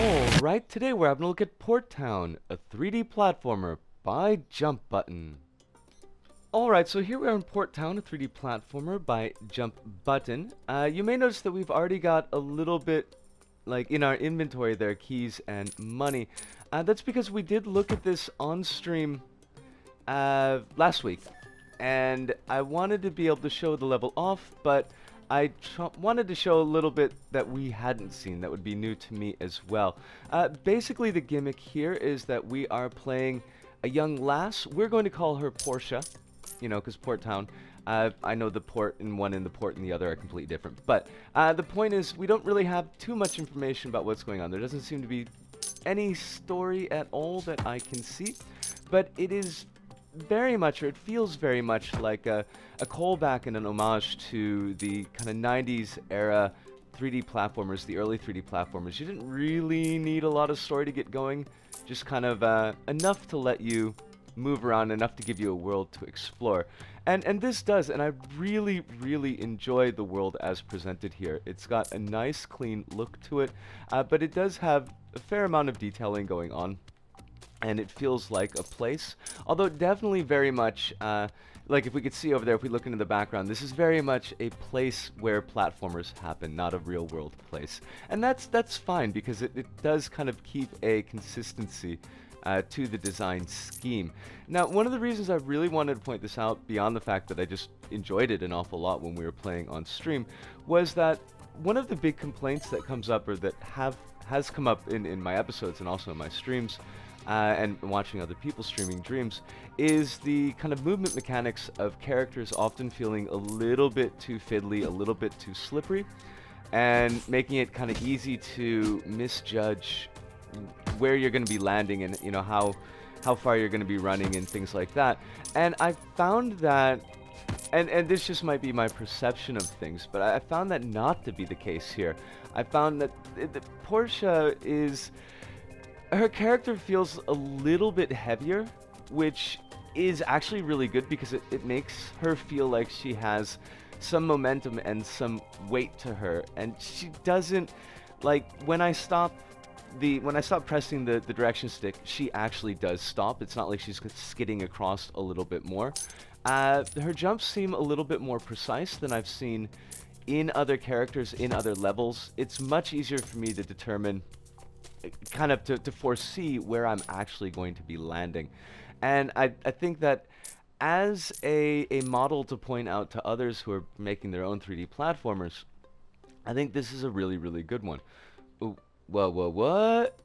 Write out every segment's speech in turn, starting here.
Alright, today we're having a look at Port Town, a 3D platformer by Jump Button. Alright, so here we are in Port Town, a 3D platformer by Jump Button. You may notice that we've already got a little bit, like, in our inventory there, keys and money. That's because we did look at this on stream last week, and I wanted to be able to show the level off, but I wanted to show a little bit that we hadn't seen that would be new to me as well. Basically, the gimmick here is that we are playing a young lass. We're going to call her Portia, you know, because Port Town. I know the port in one and the port in the other are completely different. But the point is, we don't really have too much information about what's going on. There doesn't seem to be any story at all that I can see. But it is very much, or it feels very much like a callback and an homage to the kind of 90s era 3D platformers, the early 3D platformers. You didn't really need a lot of story to get going, just kind of enough to let you move around, enough to give you a world to explore. And this does, and I really, really enjoy the world as presented here. It's got a nice, clean look to it, but it does have a fair amount of detailing going on. And it feels like a place, although definitely very much, like if we could see over there, if we look into the background, this is very much a place where platformers happen, not a real world place. And that's fine, because it does kind of keep a consistency to the design scheme. Now, one of the reasons I really wanted to point this out, beyond the fact that I just enjoyed it an awful lot when we were playing on stream, was that one of the big complaints that comes up, or that has come up in my episodes and also in my streams, and watching other people streaming Dreams, is the kind of movement mechanics of characters often feeling a little bit too fiddly, a little bit too slippery, and making it kind of easy to misjudge where you're going to be landing, and you know how far you're going to be running and things like that. And I found that, and this just might be my perception of things, but I found that not to be the case here. I found that Portia is... her character feels a little bit heavier, which is actually really good, because it makes her feel like she has some momentum and some weight to her. And she doesn't, like, when I stop pressing the direction stick, she actually does stop. It's not like she's skidding across a little bit more. Her jumps seem a little bit more precise than I've seen in other characters, in other levels. It's much easier for me to determine, kind of to foresee where I'm actually going to be landing. And I think that as a model to point out to others who are making their own 3D platformers, I think this is a really, really good one. Ooh, what?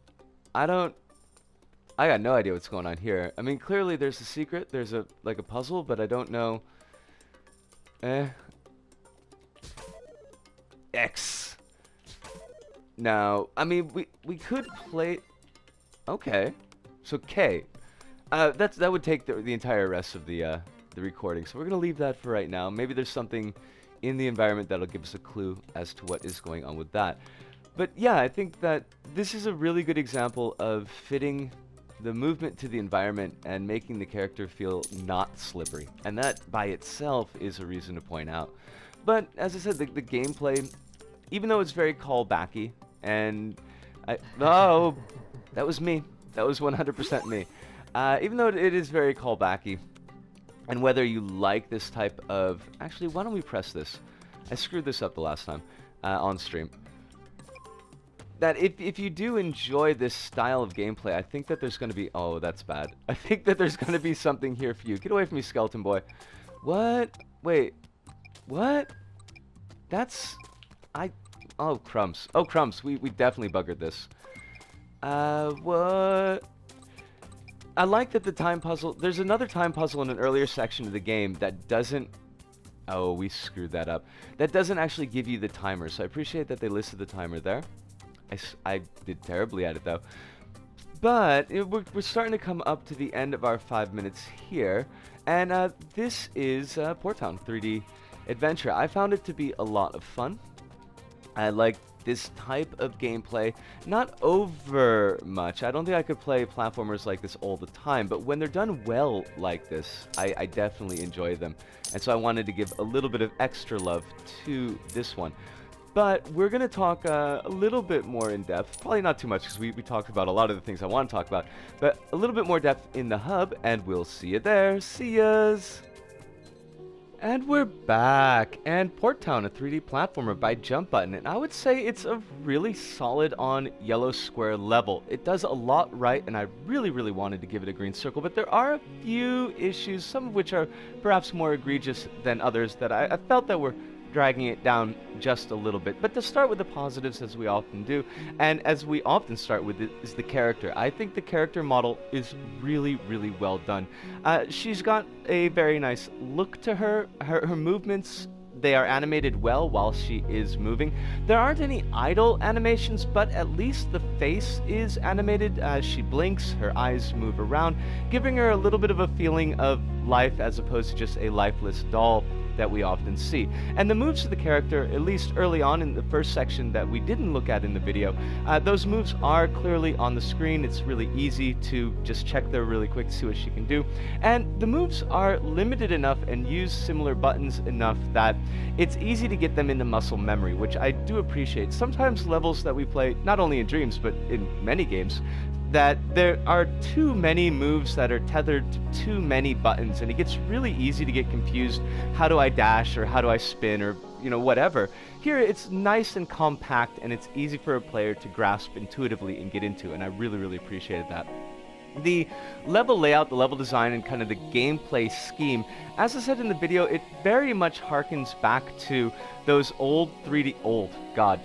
I got no idea what's going on here. I mean, clearly there's a secret, there's a puzzle, but I don't know. X. Now, I mean, we could play... Okay. So K. That would take the entire rest of the recording. So we're going to leave that for right now. Maybe there's something in the environment that'll give us a clue as to what is going on with that. But yeah, I think that this is a really good example of fitting the movement to the environment and making the character feel not slippery. And that by itself is a reason to point out. But as I said, the gameplay, even though it's very callbacky, and oh, that was me. That was 100% me. Even though it is very callbacky, and whether you like this type of... Actually, why don't we press this? I screwed this up the last time on stream. That if you do enjoy this style of gameplay, I think that there's going to be... Oh, that's bad. I think that there's going to be something here for you. Get away from me, skeleton boy. What? Wait. What? That's... Oh, crumbs. Oh, crumbs. We definitely buggered this. What? I like that the time puzzle... There's another time puzzle in an earlier section of the game that doesn't... Oh, we screwed that up. That doesn't actually give you the timer, so I appreciate that they listed the timer there. I did terribly at it, though. But we're starting to come up to the end of our 5 minutes here. And this is Port Town 3D Adventure. I found it to be a lot of fun. I like this type of gameplay. Not over much. I don't think I could play platformers like this all the time, but when they're done well like this, I definitely enjoy them. And so I wanted to give a little bit of extra love to this one. but we're going to talk a little bit more in depth, probably not too much because we talked about a lot of the things I want to talk about, but a little bit more depth in the hub, and we'll see you there. See yas! And we're back, and Port Town, a 3D platformer by Jump Button, and I would say it's a really solid on yellow square level. It does a lot right, and I really wanted to give it a green circle, but there are a few issues, some of which are perhaps more egregious than others, that I felt that were dragging it down just a little bit. But to start with the positives, as we often do, and as we often start with, is the character. I think the character model is really well done. She's got a very nice look to her. Her movements, they are animated well while she is moving. There aren't any idle animations, but at least the face is animated. As she blinks, her eyes move around, giving her a little bit of a feeling of life as opposed to just a lifeless doll that we often see. And the moves of the character, at least early on in the first section that we didn't look at in the video, those moves are clearly on the screen. It's really easy to just check there really quick to see what she can do. And the moves are limited enough and use similar buttons enough that it's easy to get them into muscle memory, which I do appreciate. Sometimes levels that we play, not only in Dreams, but in many games, that there are too many moves that are tethered to too many buttons, and it gets really easy to get confused. How do I dash, or how do I spin, or whatever. Here it's nice and compact, and it's easy for a player to grasp intuitively and get into, and I really appreciated that. The level layout, the level design, and kind of the gameplay scheme, as I said in the video, it very much harkens back to those old 3D, God,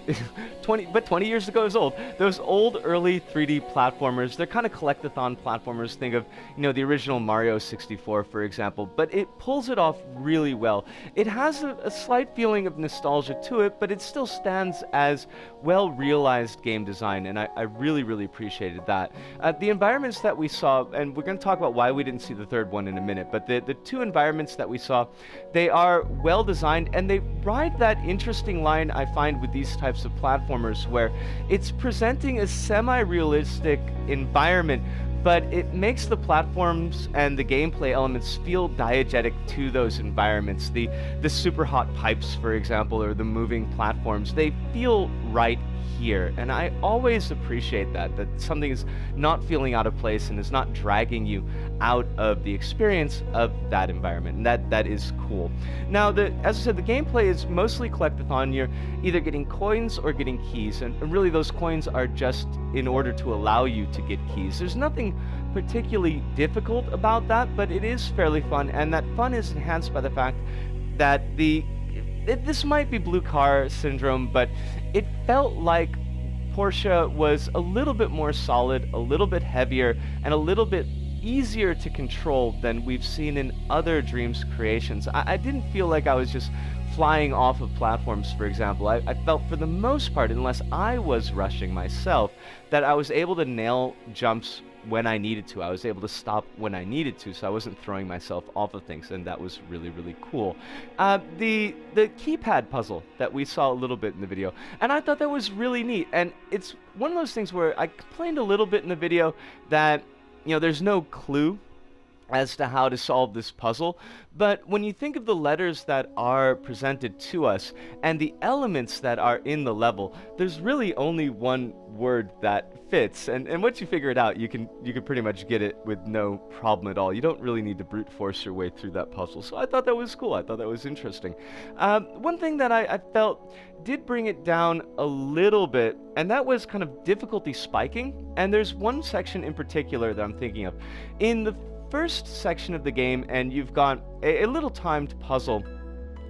20 years ago it was old. Those old early 3D platformers, they're kind of collectathon platformers. Think of, the original Mario 64, for example, but it pulls it off really well. It has a slight feeling of nostalgia to it, but it still stands as well-realized game design, and I really appreciated that. The environments that we saw, and we're going to talk about why we didn't see the third one in a minute, but the two environments that we saw, they are well-designed, and they ride that interesting line I find with these types of platformers where it's presenting a semi-realistic environment, but it makes the platforms and the gameplay elements feel diegetic to those environments. The super hot pipes, for example, or the moving platforms, they feel right here, and I always appreciate that something is not feeling out of place and is not dragging you out of the experience of that environment, and that is cool. Now, as I said, the gameplay is mostly collectathon. You're either getting coins or getting keys, and really those coins are just in order to allow you to get keys. There's nothing particularly difficult about that, but it is fairly fun, and that fun is enhanced by the fact that this might be blue car syndrome, but it felt like Portia was a little bit more solid, a little bit heavier, and a little bit easier to control than we've seen in other Dreams creations. I didn't feel like I was just flying off of platforms, for example. I felt for the most part, unless I was rushing myself, that I was able to nail jumps when I needed to. I was able to stop when I needed to, so I wasn't throwing myself off of things, and that was really cool. The keypad puzzle that we saw a little bit in the video, and I thought that was really neat, and it's one of those things where I complained a little bit in the video that, there's no clue as to how to solve this puzzle, but when you think of the letters that are presented to us and the elements that are in the level, there's really only one word that fits, and once you figure it out, you can pretty much get it with no problem at all. You don't really need to brute force your way through that puzzle, so I thought that was cool. I thought that was interesting. One thing that I felt did bring it down a little bit, and that was kind of difficulty spiking, and there's one section in particular that I'm thinking of. In the first section of the game, and you've got a little timed puzzle.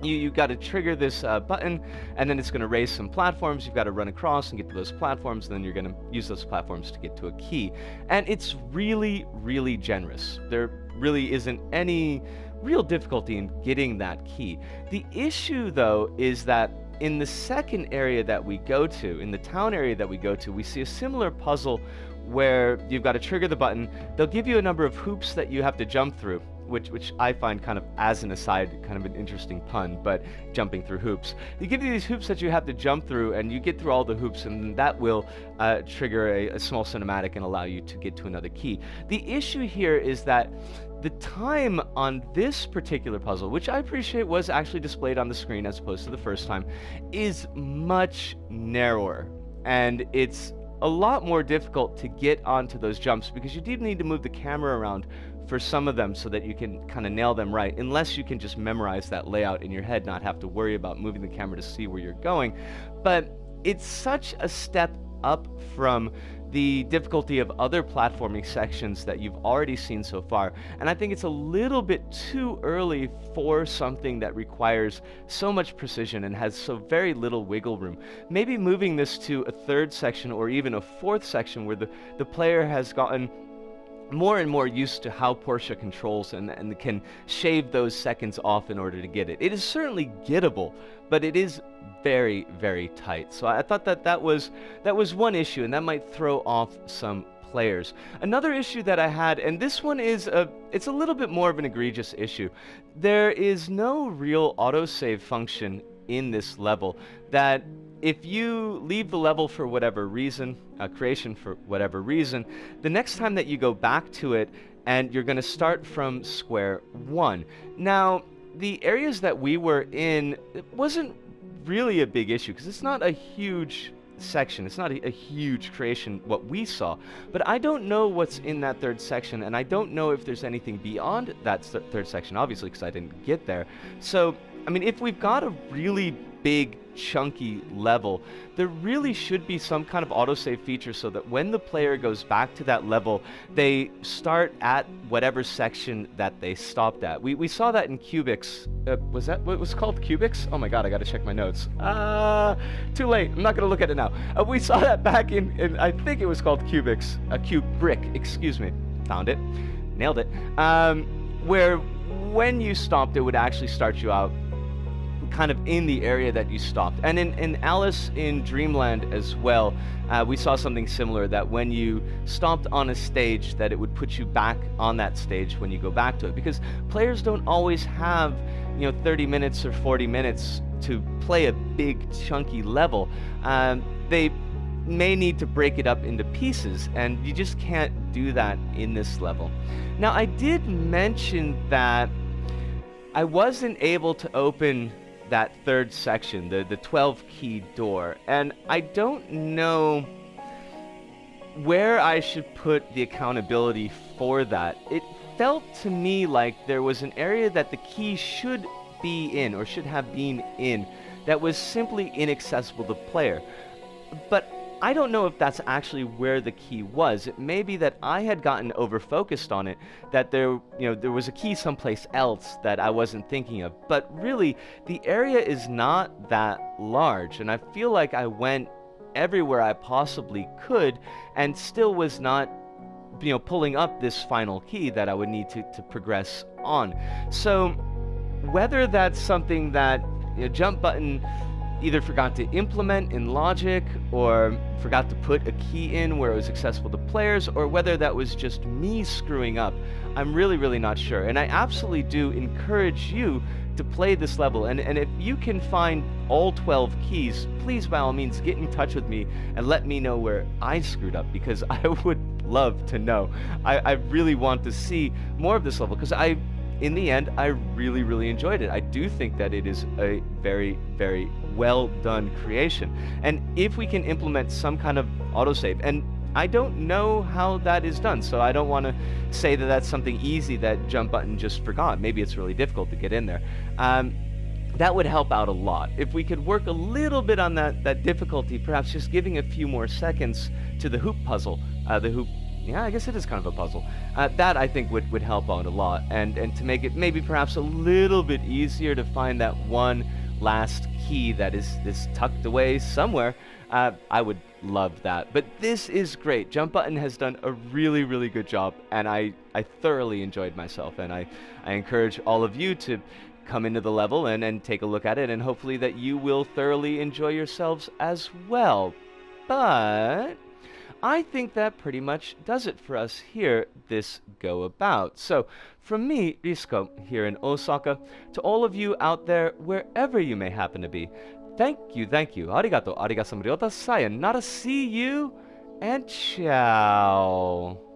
You've got to trigger this button, and then it's going to raise some platforms. You've got to run across and get to those platforms, and then you're going to use those platforms to get to a key. And it's really generous. There really isn't any real difficulty in getting that key. The issue, though, is that in the second area that we go to, in the town area that we go to, we see a similar puzzle where you've got to trigger the button. They'll give you a number of hoops that you have to jump through, which I find kind of, as an aside, kind of an interesting pun, but jumping through hoops. They give you these hoops that you have to jump through, and you get through all the hoops, and that will trigger a small cinematic and allow you to get to another key. The issue here is that the time on this particular puzzle, which I appreciate was actually displayed on the screen as opposed to the first time, is much narrower, and it's a lot more difficult to get onto those jumps because you do need to move the camera around for some of them so that you can kind of nail them right, unless you can just memorize that layout in your head, not have to worry about moving the camera to see where you're going. But it's such a step up from the difficulty of other platforming sections that you've already seen so far, and I think it's a little bit too early for something that requires so much precision and has so very little wiggle room. Maybe moving this to a third section or even a fourth section where the player has gotten more and more used to how Portia controls and can shave those seconds off in order to get it. It is certainly gettable, but it is very, very tight. So I thought that was one issue, and that might throw off some players. Another issue that I had, and this one is it's a little bit more of an egregious issue. There is no real autosave function in this level that if you leave the level for whatever reason, creation for whatever reason, the next time that you go back to it, and you're going to start from square one. Now, the areas that we were in, it wasn't really a big issue because it's not a huge section. It's not a huge creation, what we saw. But I don't know what's in that third section, and I don't know if there's anything beyond that third section, obviously, because I didn't get there. So, I mean, if we've got a really big chunky level, there really should be some kind of autosave feature so that when the player goes back to that level, they start at whatever section that they stopped at. We saw that in Cubics. Was that what was called, Cubics? Oh my god, I gotta check my notes. Too late. I'm not gonna look at it now. We saw that back in I think it was called Cubics. Cube Brick, excuse me. Found it. Nailed it. Where when you stopped, it would actually start you out kind of in the area that you stopped. And in Alice in Dreamland as well, we saw something similar, that when you stopped on a stage, that it would put you back on that stage when you go back to it, because players don't always have 30 minutes or 40 minutes to play a big chunky level. They may need to break it up into pieces, and you just can't do that in this level. Now, I did mention that I wasn't able to open that third section, the 12 key door, and I don't know where I should put the accountability for that. It felt to me like there was an area that the key should be in, or should have been in, that was simply inaccessible to player. But I don't know if that's actually where the key was. It may be that I had gotten over-focused on it, that there was a key someplace else that I wasn't thinking of. But really, the area is not that large, and I feel like I went everywhere I possibly could and still was not pulling up this final key that I would need to progress on. So whether that's something that Jump Button either forgot to implement in logic, or forgot to put a key in where it was accessible to players, or whether that was just me screwing up, I'm really, really not sure. And I absolutely do encourage you to play this level, and if you can find all 12 keys, please by all means get in touch with me and let me know where I screwed up, because I would love to know. I really want to see more of this level, because in the end, I really, really enjoyed it. I do think that it is a very, very well done creation. And if we can implement some kind of autosave, and I don't know how that is done, so I don't want to say that that's something easy that Jump Button just forgot. Maybe it's really difficult to get in there. That would help out a lot. If we could work a little bit on that difficulty, perhaps just giving a few more seconds to the hoop puzzle, yeah, I guess it is kind of a puzzle. That I think would help out a lot, and to make it maybe perhaps a little bit easier to find that one last key that is tucked away somewhere. I would love that. But this is great. Jump Button has done a really, really good job, and I thoroughly enjoyed myself, and I encourage all of you to come into the level and take a look at it, and hopefully that you will thoroughly enjoy yourselves as well. But I think that pretty much does it for us here this go about. So, from me, Risco, here in Osaka, to all of you out there, wherever you may happen to be, thank you, thank you. Arigato, arigato, sayonara, see you, and ciao.